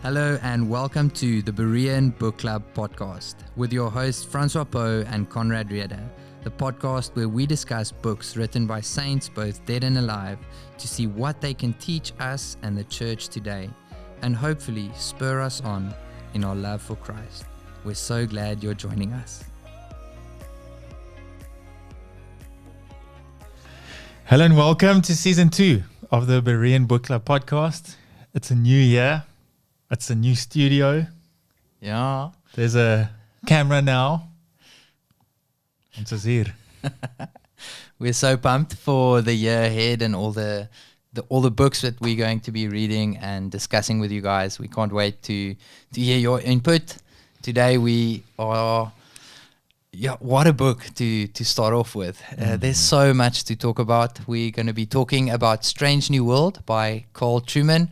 Hello and welcome to the Berean Bookclub podcast with your hosts Francois Poe and Conrad Rieder, the podcast where we discuss books written by saints both dead and alive to see what they can teach us and the church today and hopefully spur us on in our love for Christ. We're so glad you're joining us. Hello and welcome to season 2 of the Berean Bookclub podcast. It's a new year. It's a new studio. Yeah. There's a camera now. Ons is hier. We're so pumped for the year ahead and all the books that we're going to be reading and discussing with you guys. We can't wait to hear your input. Today we are, what a book to start off with. There's so much to talk about. We're going to be talking about Strange New World by Carl Trueman.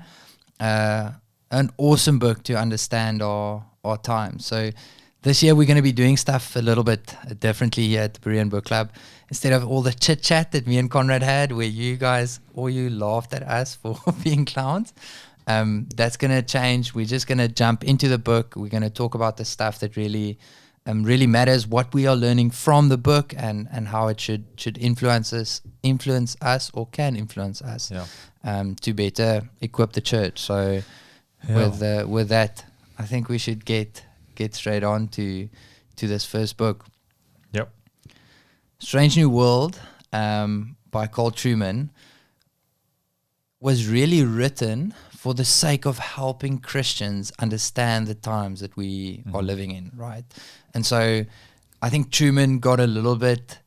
An awesome book to understand our time. So this year we're going to be doing stuff a little bit differently here at the Berean Bookclub. Instead of all the chit chat that me and Conrad had, where you guys, all you laughed at us for being clowns, that's going to change. We're just going to jump into the book. We're going to talk about the stuff that really matters, what we are learning from the book, and how it should influence us or can influence us to better equip the church. So with that, I think we should get straight on to this first book. Yep. Strange New World by Carl Trueman was really written for the sake of helping Christians understand the times that we are living in, right? And so I think Trueman got a little bit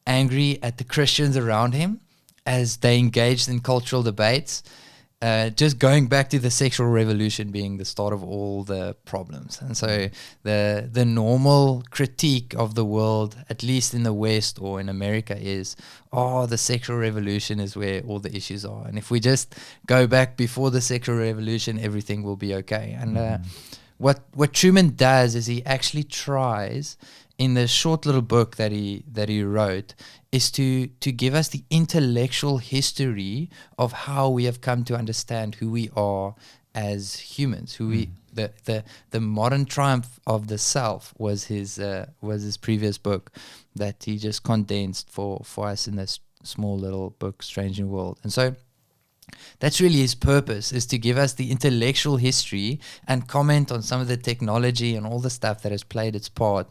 angry at the Christians around him as they engaged in cultural debates. Just going back to the sexual revolution being the start of all the problems. And so the normal critique of the world, at least in the West or in America, is, the sexual revolution is where all the issues are. And if we just go back before the sexual revolution, everything will be okay. And what Trueman does is he actually tries, in the short little book that he wrote, is to give us the intellectual history of how we have come to understand who we are as humans. The modern triumph of the self was his previous book that he just condensed for us in this small little book, Strange New World. And so that's really his purpose, is to give us the intellectual history and comment on some of the technology and all the stuff that has played its part,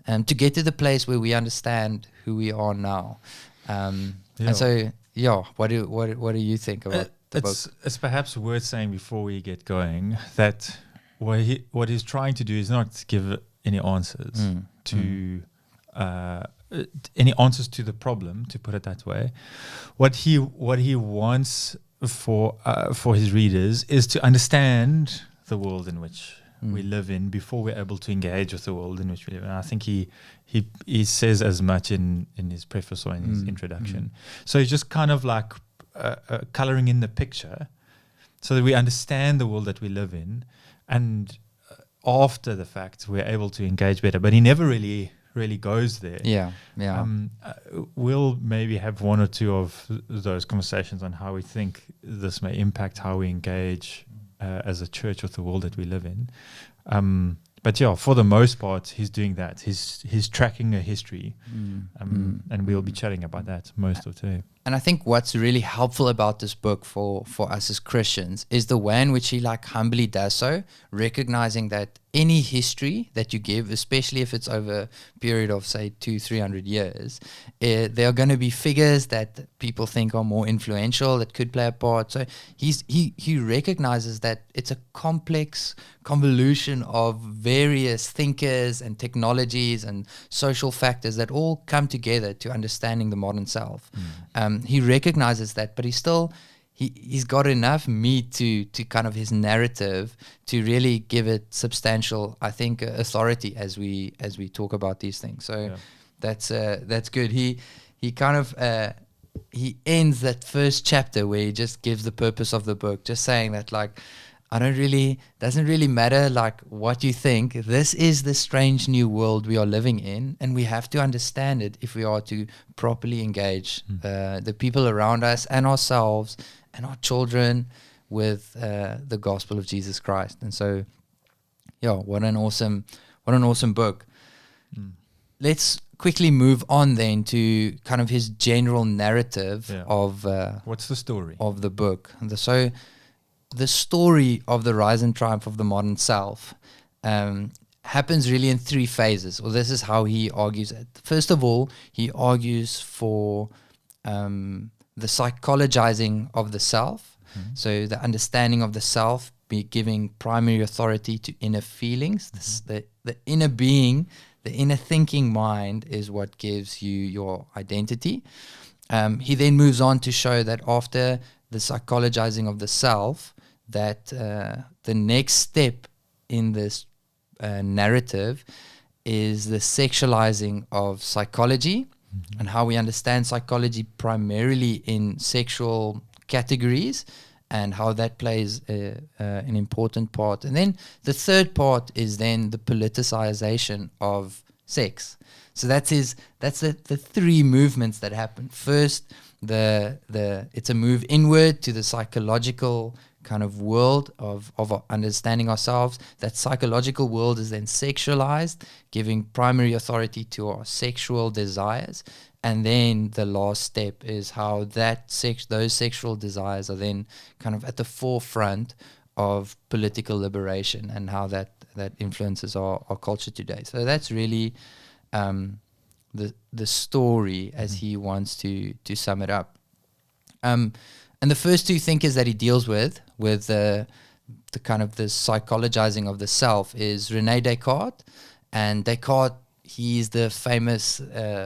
to get to the place where we understand who we are now. And so, what do you think about the book? It's perhaps worth saying before we get going that what he's trying to do is not give any answers to the problem, to put it that way. What he wants for his readers is to understand the world in which we live in before we're able to engage with the world in which we live in. And I think he says as much in his preface or in his introduction. So he's just kind of like coloring in the picture so that we understand the world that we live in, and after the fact we're able to engage better. But he never really goes there. We'll maybe have one or two of those conversations on how we think this may impact how we engage as a church with the world that we live in. But for the most part, he's doing that. He's tracking a history, and we'll be chatting about that most of today. And I think what's really helpful about this book for us as Christians is the way in which he humbly does so, recognizing that any history that you give, especially if it's over a period of, say, 200-300 years, there are going to be figures that people think are more influential that could play a part. So he recognizes that it's a complex convolution of various thinkers and technologies and social factors that all come together to understanding the modern self. He recognizes that, but he's got enough meat to kind of his narrative to really give it substantial, I think, authority as we talk about these things. So that's good. He kind of he ends that first chapter where he just gives the purpose of the book, just saying that doesn't really matter what you think. This is the strange new world we are living in, and we have to understand it if we are to properly engage the people around us and ourselves and our children with the gospel of Jesus Christ. And so, yeah, what an awesome book. Let's quickly move on then to kind of his general narrative of what's the story of the book. So the story of the rise and triumph of the modern self happens really in three phases. Well, this is how he argues it. First of all, he argues for the psychologizing of the self. So the understanding of the self be giving primary authority to inner feelings. The inner being, the inner thinking mind is what gives you your identity. He then moves on to show that after the psychologizing of the self, that the next step in this narrative is the sexualizing of psychology, and how we understand psychology primarily in sexual categories, and how that plays an important part. And then the third part is then the politicization of sex. So that's the three movements that happen. First, it's a move inward to the psychological kind of world of understanding ourselves. That psychological world is then sexualized, giving primary authority to our sexual desires. And then the last step is how those sexual desires are then kind of at the forefront of political liberation, and how that influences our culture today. So that's really the story as he wants to sum it up. And the first two thinkers that he deals with the kind of the psychologizing of the self is René Descartes. And Descartes, he's the famous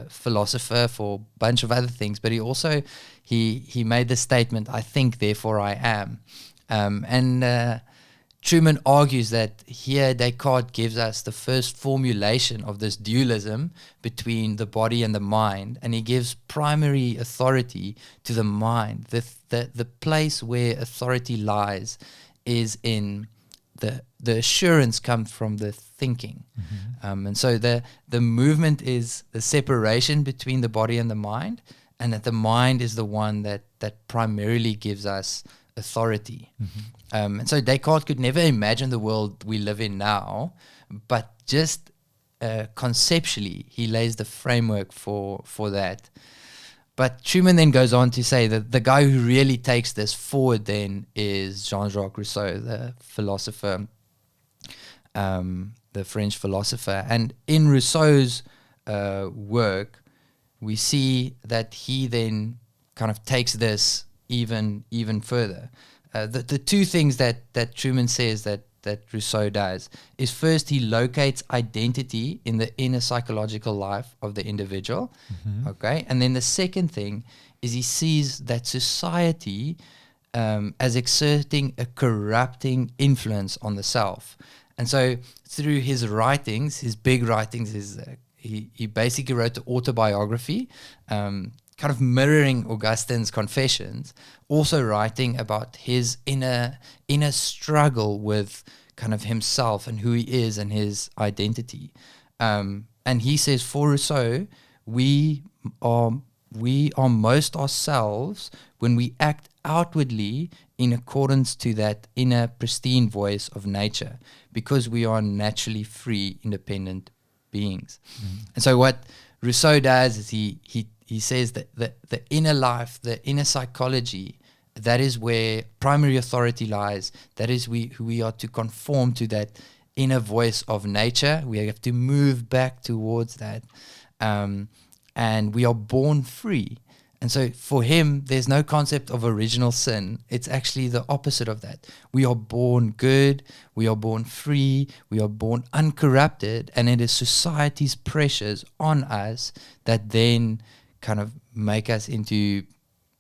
philosopher for a bunch of other things, but he also he made the statement, "I think, therefore I am." And Trueman argues that here Descartes gives us the first formulation of this dualism between the body and the mind, and he gives primary authority to the mind. The place where authority lies is in the assurance comes from the thinking. And so the movement is the separation between the body and the mind, and that the mind is the one that primarily gives us authority. And so Descartes could never imagine the world we live in now, but just conceptually he lays the framework for that. But Trueman then goes on to say that the guy who really takes this forward then is Jean-Jacques Rousseau, the philosopher, the French philosopher. And in Rousseau's work, we see that he then kind of takes this even further. The two things that Trueman says that Rousseau does is, first, he locates identity in the inner psychological life of the individual. Okay, and then the second thing is he sees that society as exerting a corrupting influence on the self. And so through his writings, his big writings, he basically wrote the autobiography, kind of mirroring Augustine's Confessions, also writing about his inner struggle with kind of himself and who he is and his identity. And he says, for Rousseau, we are most ourselves when we act outwardly in accordance to that inner pristine voice of nature, because we are naturally free, independent beings. And so what Rousseau does is he says that the inner life, the inner psychology, that is where primary authority lies. That is who we are to conform to, that inner voice of nature. We have to move back towards that. And we are born free. And so for him, there's no concept of original sin. It's actually the opposite of that. We are born good. We are born free. We are born uncorrupted. And it is society's pressures on us that then kind of make us into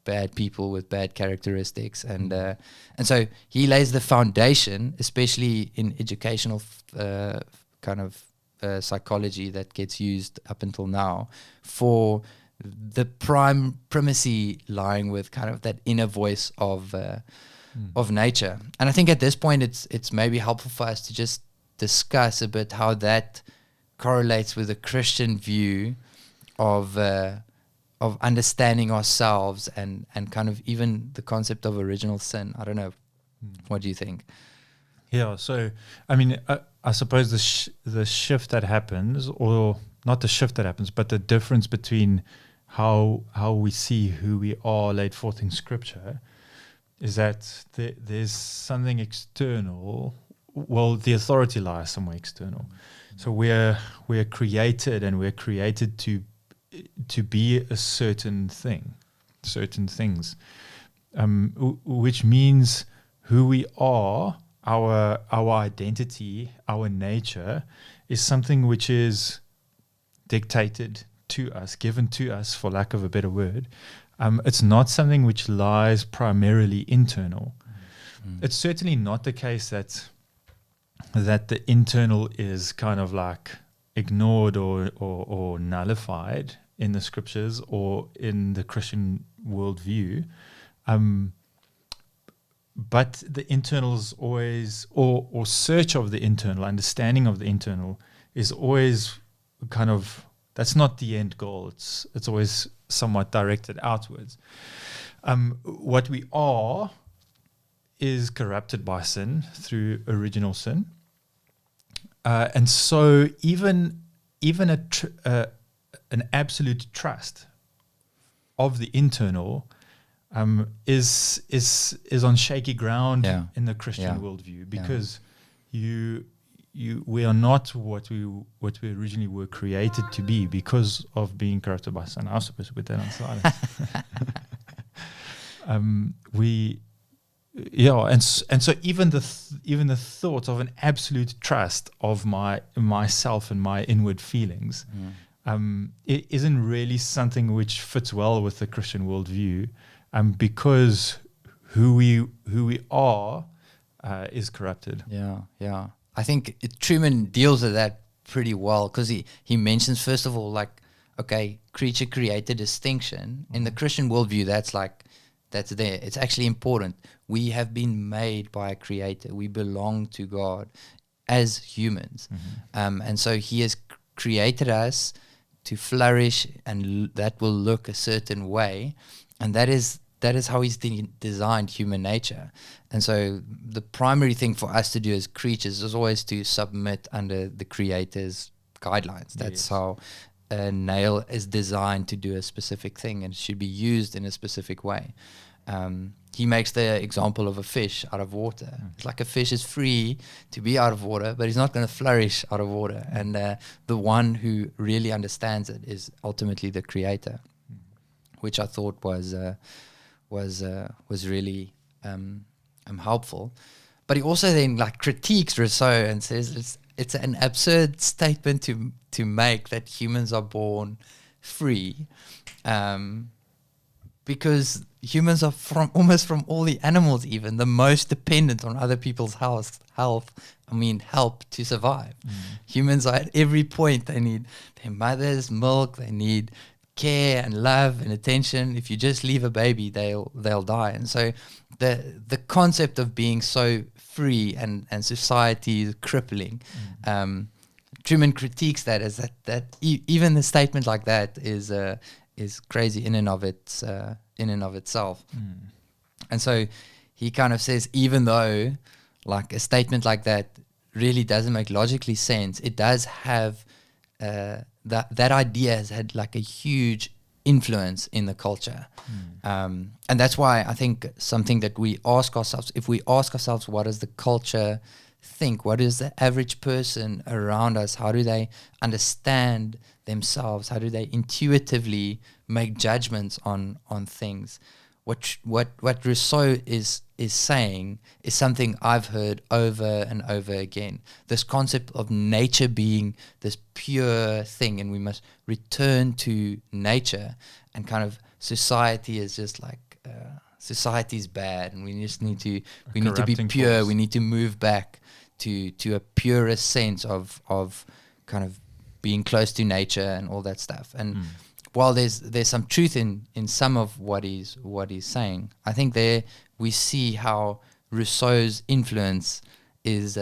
bad people with bad characteristics. And so he lays the foundation, especially in educational kind of psychology that gets used up until now, for the primacy lying with kind of that inner voice of nature. And I think at this point it's maybe helpful for us to just discuss a bit how that correlates with a Christian view of understanding ourselves and kind of even the concept of original sin. I don't know. What do you think? Yeah, so I mean, I suppose the shift that happens, or not the shift that happens, but the difference between how we see who we are laid forth in Scripture, is that there's something external. Well, the authority lies somewhere external. So we're created, and we're created to be a certain thing, certain things, which means who we are. Our identity, our nature, is something which is dictated to us, given to us, for lack of a better word. It's not something which lies primarily internal. It's certainly not the case that the internal is kind of like ignored or nullified in the Scriptures or in the Christian worldview. But the internal is always, or search of the internal, understanding of the internal is always kind of, that's not the end goal. It's always somewhat directed outwards. What we are is corrupted by sin through original sin. And so even an absolute trust of the internal is on shaky ground in the Christian worldview, because we are not what we originally were created to be because of being corrupted by sin. I was supposed to put that on silence. And so even the thought of an absolute trust of myself and my inward feelings, it isn't really something which fits well with the Christian worldview. Because who we are is corrupted. Yeah. I think Trueman deals with that pretty well, because he mentions, first of all, like, okay, creature created distinction. In the Christian worldview, that's there. It's actually important. We have been made by a creator. We belong to God as humans. And so he has created us to flourish, and that will look a certain way. And that is how he's designed human nature. And so the primary thing for us to do as creatures is always to submit under the Creator's guidelines. That's how a nail is designed to do a specific thing, and should be used in a specific way. He makes the example of a fish out of water. It's like a fish is free to be out of water, but he's not going to flourish out of water. And the one who really understands it is ultimately the Creator, which I thought was really helpful. But he also then like critiques Rousseau and says it's an absurd statement to make that humans are born free, because humans are almost from all the animals, even the most dependent on other people's help to survive. Humans are at every point, they need their mother's milk, they need care and love and attention. If you just leave a baby, they'll die. And so the concept of being so free and society is crippling. Trueman critiques that as that even the statement like that is crazy in and of itself. And so he kind of says, even though like a statement like that really doesn't make logically sense, it does have that idea has had like a huge influence in the culture. And that's why I think something that we ask ourselves, if we ask ourselves, what does the culture think? What is the average person around us? How do they understand themselves? How do they intuitively make judgments on things? What Rousseau is saying is something I've heard over and over again. This concept of nature being this pure thing, and we must return to nature, and kind of society is just like society's bad, and we just need to be pure. We need to move back to a purer sense of kind of being close to nature and all that stuff. And while there's some truth in some of what he's saying, I think there we see how Rousseau's influence is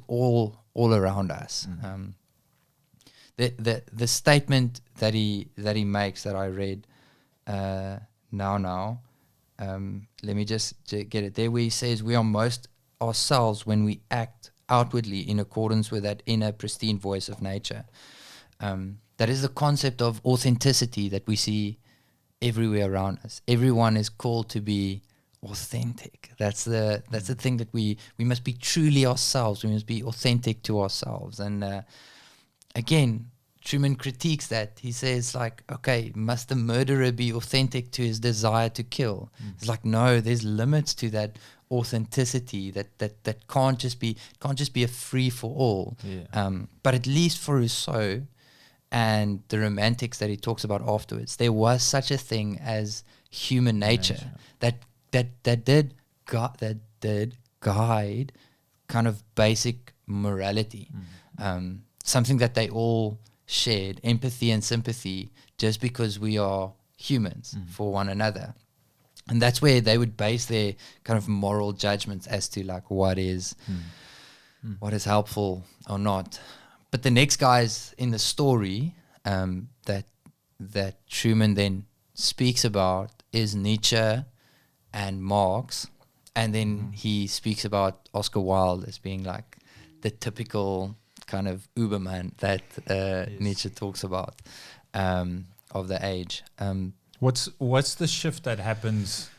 all around us. The statement that he makes that I read now let me just get it there, where he says we are most ourselves when we act outwardly in accordance with that inner pristine voice of nature. That is the concept of authenticity that we see everywhere around us. Everyone is called to be authentic. That's the thing, that we must be truly ourselves. We must be authentic to ourselves. And again, Trueman critiques that. He says, like, okay, must the murderer be authentic to his desire to kill? It's like, no, there's limits to that authenticity. That can't just be a free for all. But at least for Rousseau and the Romantics that he talks about afterwards, there was such a thing as human nature that did guide kind of basic morality, something that they all shared, empathy and sympathy, just because we are humans for one another. And that's where they would base their kind of moral judgments as to like what is helpful or not. But the next guys in the story that Trueman then speaks about is Nietzsche and Marx, and then he speaks about Oscar Wilde as being like the typical kind of Uberman that Nietzsche talks about of the age. What's the shift that happens,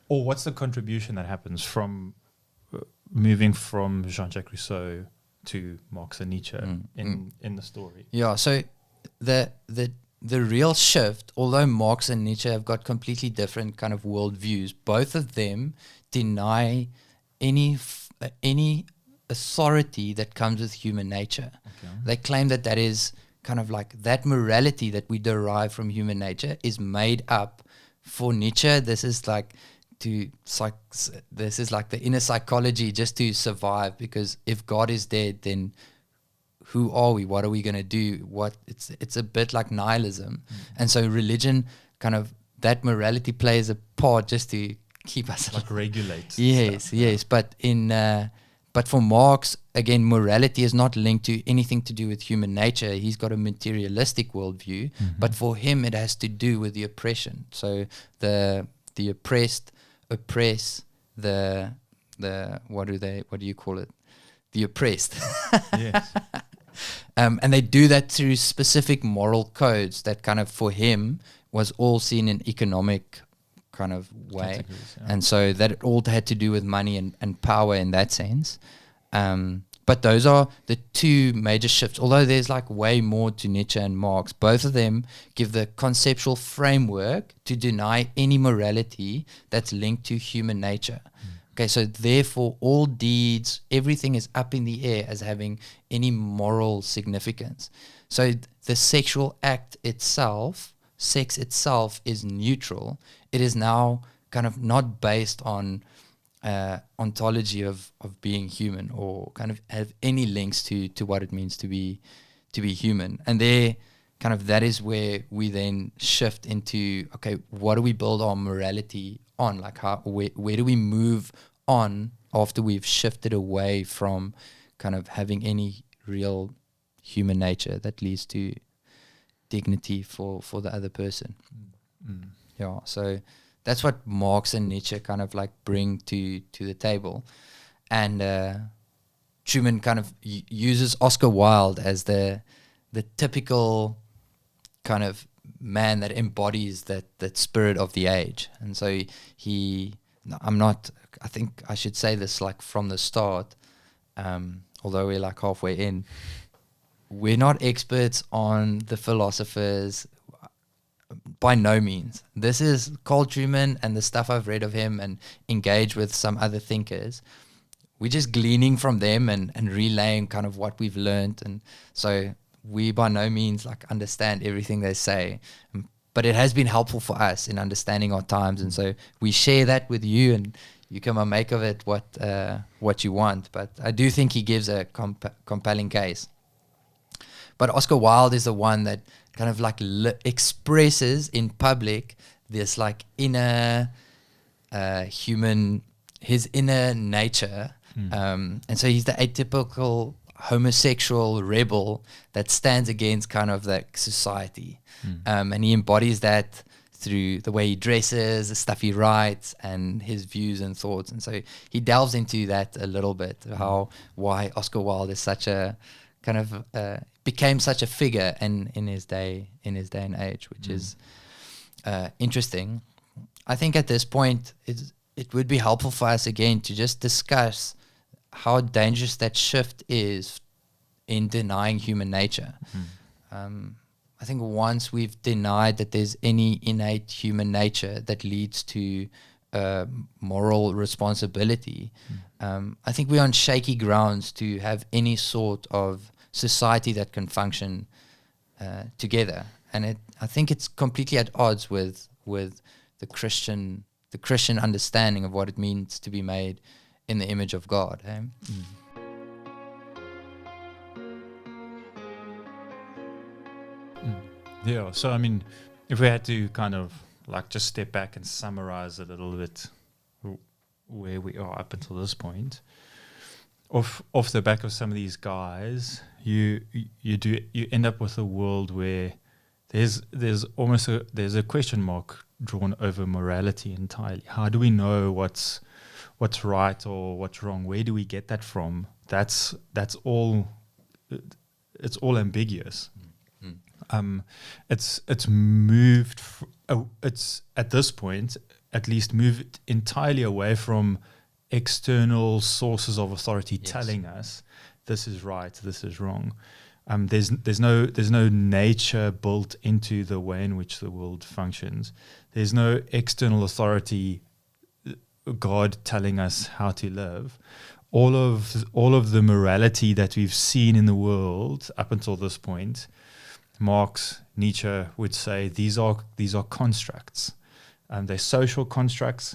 or what's the contribution that happens from moving from Jean-Jacques Rousseau to Marx and Nietzsche in the story? Yeah, so the real shift, although Marx and Nietzsche have got completely different kind of worldviews, both of them deny any authority that comes with human nature. They claim that is kind of like that morality that we derive from human nature is made up. For Nietzsche, this is like the inner psychology just to survive, because if God is dead, then who are we? What are we going to do? It's a bit like nihilism. And so religion, kind of that morality plays a part just to keep us like regulates. Yes. But for Marx, again, morality is not linked to anything to do with human nature. He's got a materialistic worldview, but for him it has to do with the oppression. So the oppressed oppress the what do you call it? The oppressed. Yes. And they do that through specific moral codes that kind of for him was all seen in economic kind of way. And so that it all had to do with money and power in that sense. But those are the two major shifts. Although there's like way more to Nietzsche and Marx, both of them give the conceptual framework to deny any morality that's linked to human nature. Okay, so therefore all deeds, everything is up in the air as having any moral significance. So the sexual act itself, sex itself, is neutral. It is now kind of not based on ontology of being human, or kind of have any links to what it means to be human. And there, kind of that is where we then shift into, okay, what do we build our morality on? Like where do we move on after we've shifted away from kind of having any real human nature that leads to dignity for the other person. Yeah, so that's what Marx and Nietzsche kind of like bring to the table. And Trueman kind of uses Oscar Wilde as the typical kind of man that embodies that spirit of the age. And so I think I should say this like from the start, although we're like halfway in, we're not experts on the philosophers, by no means. This is Carl Trueman and the stuff I've read of him and engaged with some other thinkers. We're just gleaning from them and relaying kind of what we've learned. And so we by no means like understand everything they say, but it has been helpful for us in understanding our times. And so we share that with you, and you can make of it what you want. But I do think he gives a compelling case. But Oscar Wilde is the one that kind of like expresses in public this like inner his inner nature. And so he's the atypical homosexual rebel that stands against kind of like society. And he embodies that through the way he dresses, the stuff he writes, and his views and thoughts. And so he delves into that a little bit, why Oscar Wilde is such a kind of became such a figure in his day and age, which is interesting. I think at this point it would be helpful for us again to just discuss how dangerous that shift is in denying human nature. I think once we've denied that there's any innate human nature that leads to moral responsibility, I think we're on shaky grounds to have any sort of society that can function together. And I think it's completely at odds with the Christian understanding of what it means to be made in the image of God. Eh? Yeah, so I mean, if we had to kind of like just step back and summarize a little bit where we are up until this point, off the back of some of these guys, you end up with a world where there's almost a question mark drawn over morality entirely. How do we know what's right or what's wrong? Where do we get that from? That's all. It's all ambiguous. It's moved. It's at this point at least moved entirely away from external sources of authority telling us this is right, this is wrong. There's no nature built into the way in which the world functions. There's no external authority, God telling us how to live. All of the morality that we've seen in the world up until this point, Marx, Nietzsche would say these are constructs. They're social constructs,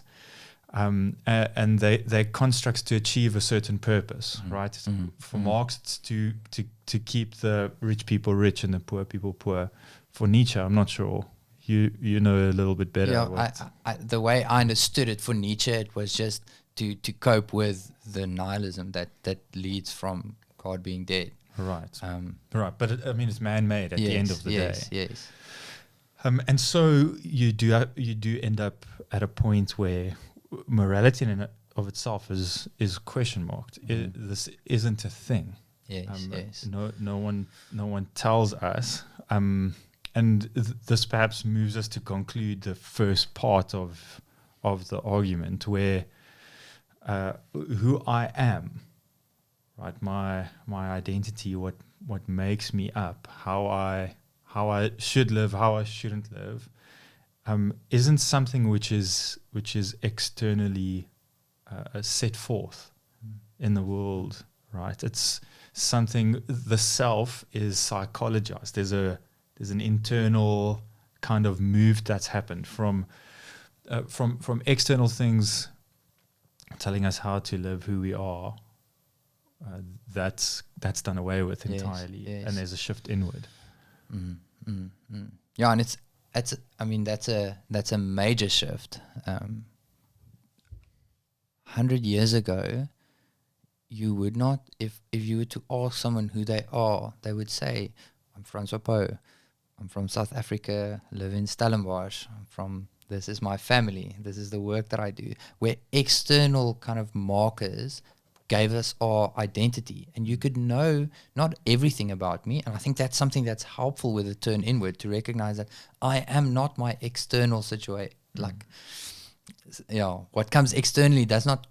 and they're constructs to achieve a certain purpose, right? For Marx, it's to keep the rich people rich and the poor people poor. For Nietzsche, I'm not sure. You know a little bit better. Yeah, the way I understood it for Nietzsche, it was just to cope with the nihilism that leads from God being dead. Right. Right. But it's man-made at the end of the day. Yes. And so you do end up at a point where morality in and of itself is question marked. This isn't a thing. Yes. No one tells us. And this perhaps moves us to conclude the first part of the argument, where who I am. Right, my identity, what makes me up, how I should live, how I shouldn't live, isn't something which is externally set forth in the world. Right, it's something. The self is psychologized. There's an internal kind of move that's happened from external things telling us how to live, who we are. That's done away with entirely, and there's a shift inward. Yeah, and that's a major shift. 100 years ago, you would not, if you were to ask someone who they are, they would say, "I'm Francois Poe. I'm from South Africa. Live in Stellenbosch. This is my family. This is the work that I do." Where external kind of markers gave us our identity, and you could know not everything about me. And I think that's something that's helpful with the turn inward, to recognize that I am not my external situation. Like, what comes externally does not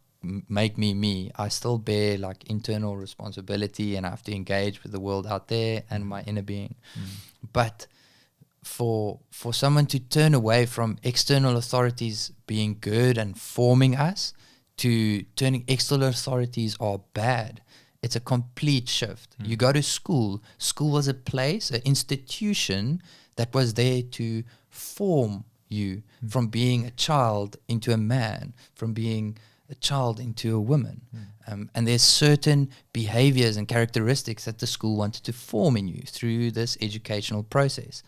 make me. I still bear like internal responsibility, and I have to engage with the world out there and my inner being. But for someone to turn away from external authorities being good and forming us, to turning external authorities are bad, it's a complete shift. You go to school. School was a place, an institution that was there to form you from being a child into a man, from being a child into a woman. And there's certain behaviors and characteristics that the school wanted to form in you through this educational process.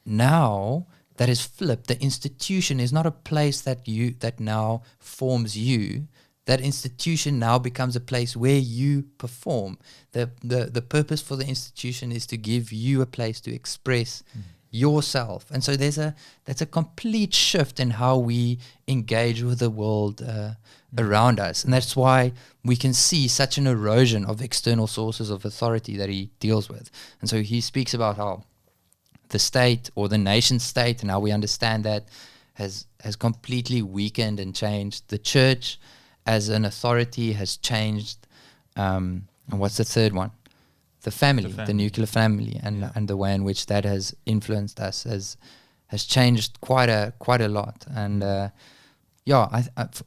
Now that is flipped. The institution is not a place that now forms you. That institution now becomes a place where you perform. The purpose for the institution is to give you a place to express yourself. And so that's a complete shift in how we engage with the world around us. And that's why we can see such an erosion of external sources of authority that he deals with. And so he speaks about how the state or the nation state and how we understand that has completely weakened and changed. The church as an authority has changed. And what's the third one? The family, the nuclear family, and the way in which that has influenced us has changed quite a lot. And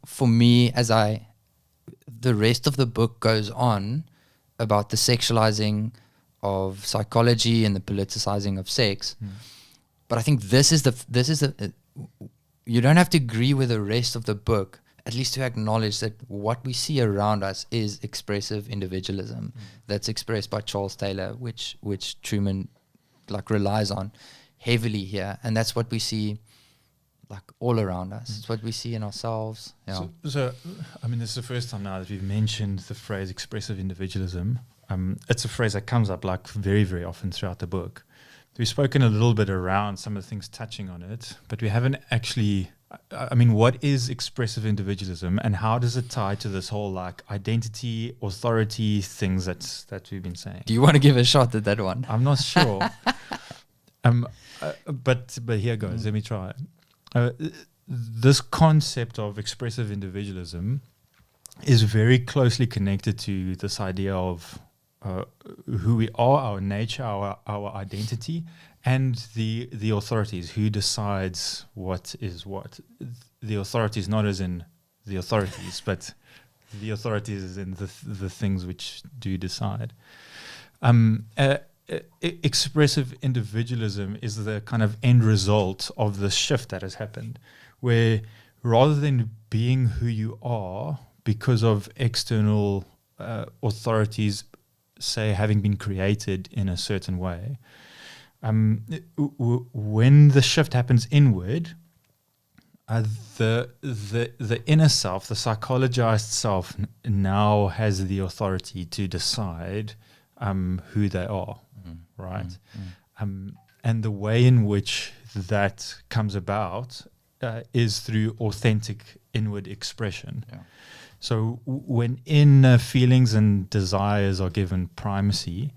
for me, the rest of the book goes on about the sexualizing of psychology and the politicizing of sex. But I think this is the you don't have to agree with the rest of the book, at least to acknowledge that what we see around us is expressive individualism that's expressed by Charles Taylor, which Trueman relies on heavily here. And that's what we see all around us. It's what we see in ourselves. Yeah. So I mean, this is the first time now that we've mentioned the phrase expressive individualism. It's a phrase that comes up very, very often throughout the book. We've spoken a little bit around some of the things touching on it, but we haven't actually, I mean, what is expressive individualism and how does it tie to this whole identity, authority things that we've been saying? Do you want to give a shot at that one? I'm not sure. But here goes. Let me try. This concept of expressive individualism is very closely connected to this idea of who we are, our nature, our identity, and the authorities. Who decides what is what? The authorities, not as in the authorities, but the authorities as in the things which do decide. Expressive individualism is the kind of end result of the shift that has happened, where rather than being who you are because of external authorities, say, having been created in a certain way, when the shift happens inward, the inner self, the psychologized self, now has the authority to decide who they are, right? And the way in which that comes about is through authentic inward expression. Yeah. So when inner feelings and desires are given primacy,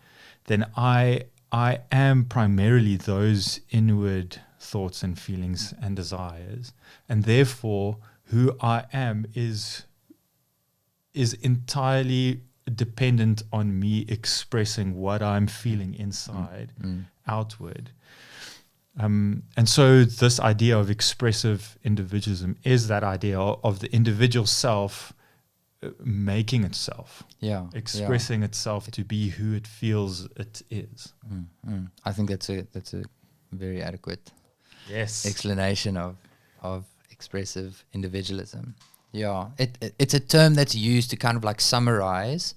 then I am primarily those inward thoughts and feelings and desires, and therefore who I am is entirely dependent on me expressing what I'm feeling inside outward. And so this idea of expressive individualism is that idea of the individual self making itself, expressing itself to be who it feels it is. I think that's a very adequate explanation of expressive individualism. Yeah, it's a term that's used to kind of summarize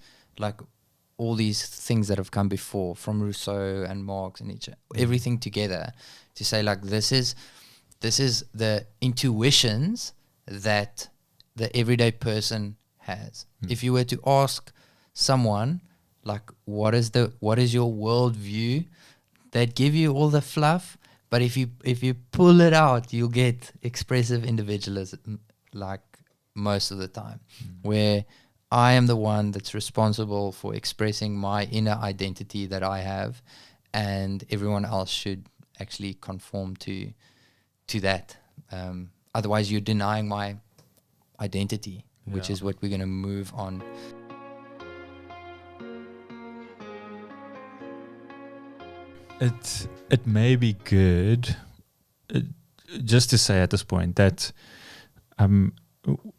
all these things that have come before from Rousseau and Marx and Nietzsche, everything together, to say this is the intuitions that the everyday person has. If you were to ask someone what is your worldview, they'd give you all the fluff, but if you pull it out, you'll get expressive individualism most of the time, where I am the one that's responsible for expressing my inner identity that I have, and everyone else should actually conform to that. Otherwise, you're denying my identity, which is what we're going to move on. It may be good just to say at this point that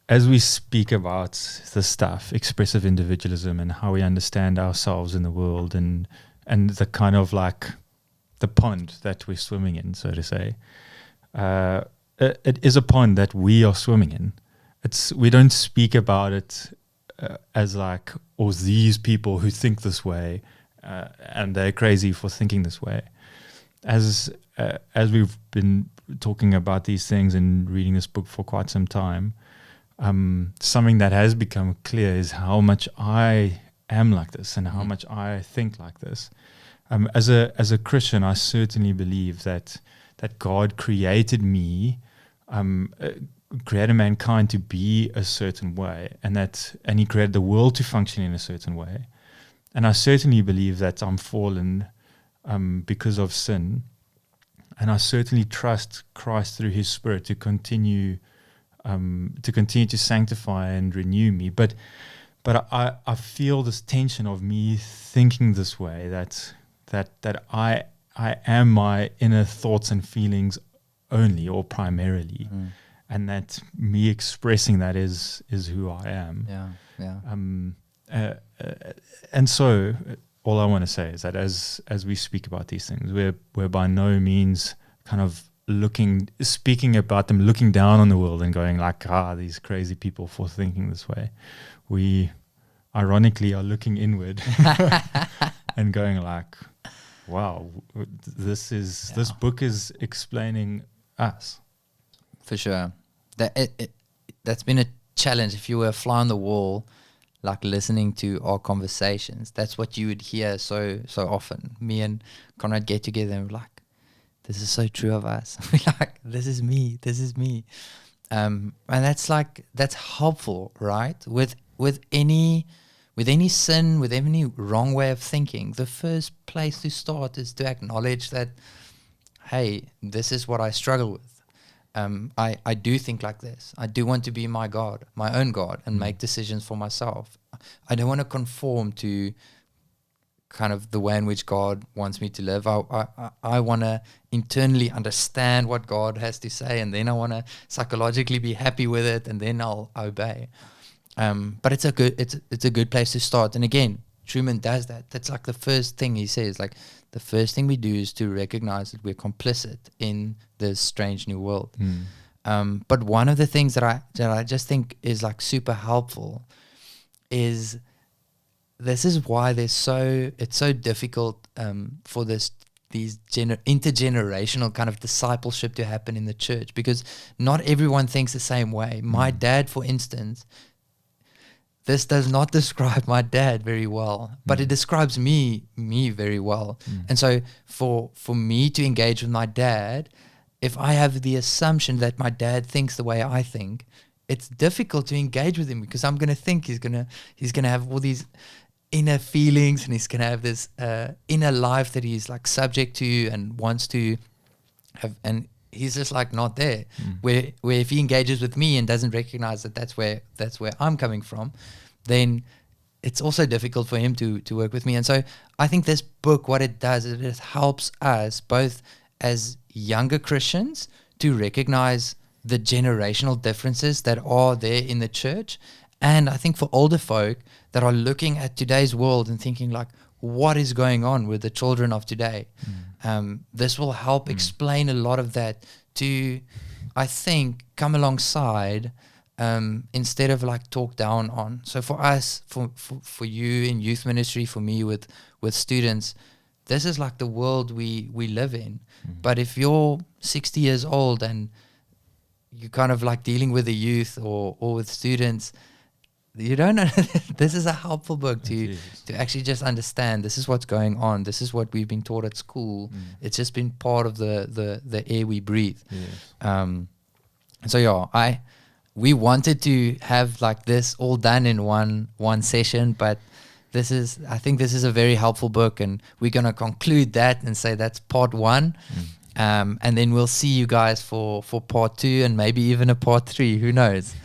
as we speak about this stuff, expressive individualism and how we understand ourselves in the world, and the kind of the pond that we're swimming in, so to say, it is a pond that we are swimming in. We don't speak about it as these people who think this way and they're crazy for thinking this way. As we've been talking about these things and reading this book for quite some time, something that has become clear is how much I am like this and how much I think like this. as a Christian, I certainly believe that God created me, created mankind to be a certain way, and He created the world to function in a certain way. And I certainly believe that I'm fallen because of sin, and I certainly trust Christ through His Spirit to continue to sanctify and renew me. But I feel this tension of me thinking this way, that I am my inner thoughts and feelings only or primarily, and that me expressing that is who I am. And so all I want to say is that as we speak about these things, we're by no means kind of speaking about them, looking down on the world and going like, these crazy people for thinking this way. We ironically are looking inward and going like, wow, this book is explaining us. For sure. That's been a challenge. If you were a fly on the wall, like listening to our conversations, that's what you would hear so often. Me and Conrad get together and we're like, this is so true of us. We're like, this is me. And that's helpful, right? With any sin, with any wrong way of thinking, the first place to start is to acknowledge that, hey, this is what I struggle with. I do think like this. I do want to be my God, my own God, and make decisions for myself. I don't want to conform to kind of the way in which God wants me to live. I want to internally understand what God has to say, and then I want to psychologically be happy with it, and then I'll obey. But it's a good place to start. And again, Trueman does that. That's like the first thing he says. Like, the first thing we do is to recognize that we're complicit in this strange new world. But one of the things that I just think is like super helpful is, this is why it's so difficult for these intergenerational kind of discipleship to happen in the church, because not everyone thinks the same way. My dad, for instance, this does not describe my dad very well, but it describes me very well. And so for me to engage with my dad, if I have the assumption that my dad thinks the way I think, it's difficult to engage with him, because I'm going to think he's going to have all these inner feelings, and he's going to have this inner life that he's like subject to and wants to have, and he's just like not there. Where if he engages with me and doesn't recognize that that's where I'm coming from, then it's also difficult for him to work with me. And so I think this book, what it does is it helps us both as younger Christians to recognize the generational differences that are there in the church. And I think for older folk that are looking at today's world and thinking like, what is going on with the children of today? This will help explain a lot of that to, I think, come alongside instead of like talk down on. So for us, for you in youth ministry, for me with students, this is like the world we live in. But if you're 60 years old and you're kind of like dealing with the youth or with students, you don't know. This is a helpful book to actually just understand this is what's going on. This is what we've been taught at school. It's just been part of the air we breathe. So we wanted to have like this all done in one session, but I think this is a very helpful book, and we're going to conclude that and say that's part 1. And then we'll see you guys for part 2 and maybe even a part 3, who knows.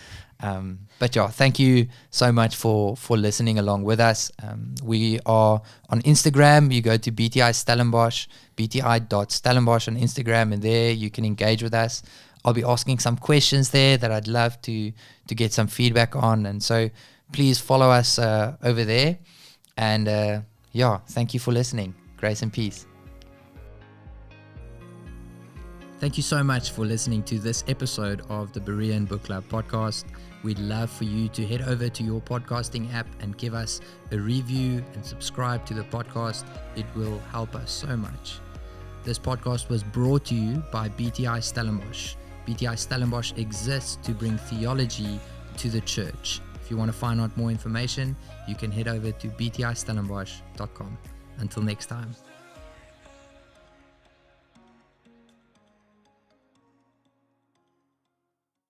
But thank you so much for listening along with us. We are on Instagram. You go to bti.stellenbosch on Instagram, and there you can engage with us. I'll be asking some questions there that I'd love to get some feedback on. And so please follow us over there. And thank you for listening. Grace and peace. Thank you so much for listening to this episode of the Berean Bookclub podcast. We'd love for you to head over to your podcasting app and give us a review and subscribe to the podcast. It will help us so much. This podcast was brought to you by BTI Stellenbosch. BTI Stellenbosch exists to bring theology to the church. If you want to find out more information, you can head over to btistellenbosch.com. Until next time.